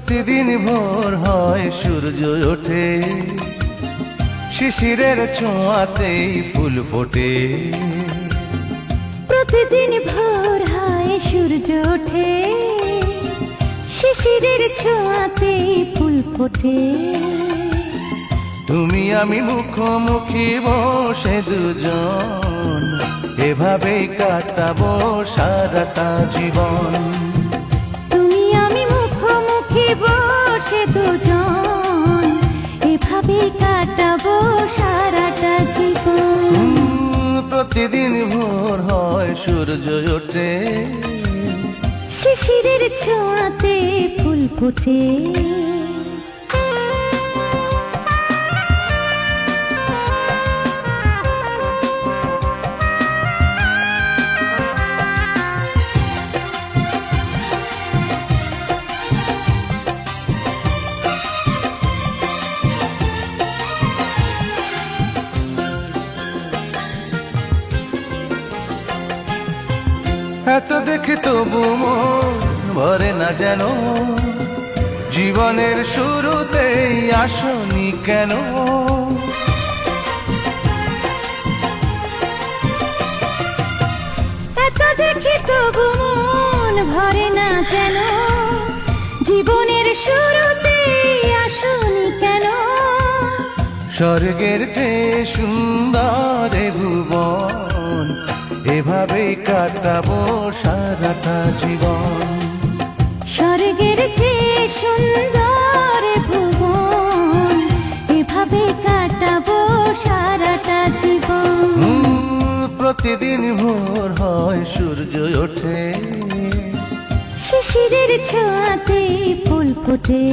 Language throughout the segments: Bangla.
প্রতিদিন ভোর হয় সূর্য ওঠে, শিশিরের ছোঁয়াতেই ফুল ফোটে। প্রতিদিন ভোর হয় সূর্য ওঠে, শিশিরের ছোঁয়াতেই ফুল ফোটে। তুমি আমি মুখোমুখি বসে দুজন, এভাবেই কাটাবো সারাটা জীবন। তুমি আমি মুখোমুখি বসে দুজন, এভাবেই কাটাবো সারাটা জীবন। প্রতিদিন ভোর হয় সূর্য ওঠে, শিশিরের ছোঁয়াতে ফুল ফোটে। এত দেখে তবু মন ভরে না যেন, জীবনের শুরুতেই আসনি কেন? এত দেখি তবু মন ভরে না যেন, জীবনের শুরুতে আসনি কেন? স্বর্গের চেয়ে সুন্দর এ ভুবন, এভাবেই কাটাবো সারাটা জীবন। স্বর্গের চেয়ে সুন্দর ভুবন, এভাবে কাটাবো সারাটা জীবন। প্রতিদিন ভোর হয় সূর্য ওঠে, শিশিরের ছোঁয়াতে ফুল ফোটে।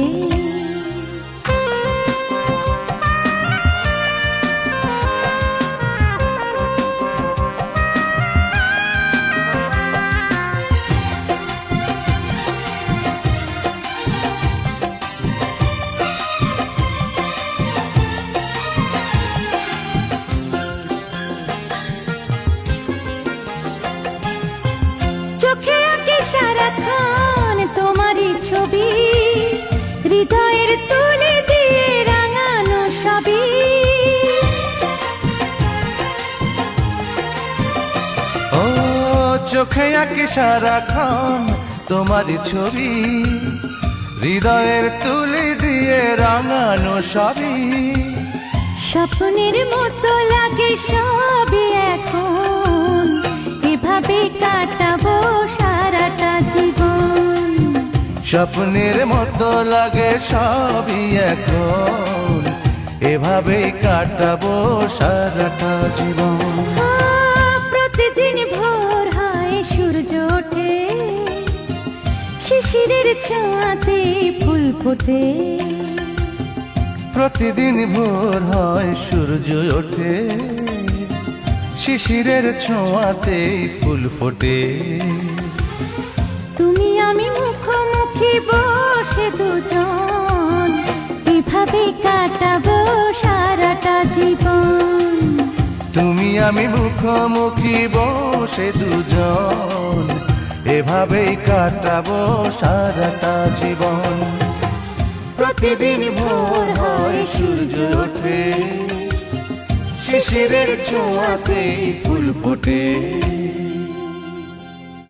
চোখে আঁকি সারাক্ষণ তোমারই ছবি, হৃদয়ের তুলে দিয়ে রাঙানো সবই। ও চোখে আঁকি সারাক্ষণ তোমারই ছবি, হৃদয়ের তুলি দিয়ে রাঙানো সবই। স্বপ্নের মতো লাগে সবই এখন, এভাবে কাটাবো সারাটা জীবন। স্বপ্নের মতো লাগে সবই এখন, এভাবেই কাটাবো সারাটা জীবন। প্রতিদিন ভোর হয় সূর্য ওঠে, শিশিরের ছোঁয়াতে ফুল ফোটে। প্রতিদিন ভোর হয় সূর্য ওঠে, শিশিরের ছোঁয়াতেই ফুল ফোটে। তুমি আমি মুখোমুখি বসে দুজন, এভাবে কাটাবো সারাটা জীবন। তুমি আমি মুখোমুখি বসে দুজন, এভাবেই কাটাবো সারাটা জীবন। প্রতিদিন ভোর হয় সূর্য ওঠে, শিশিরের ছোঁয়াতেই ফুল ফোটে।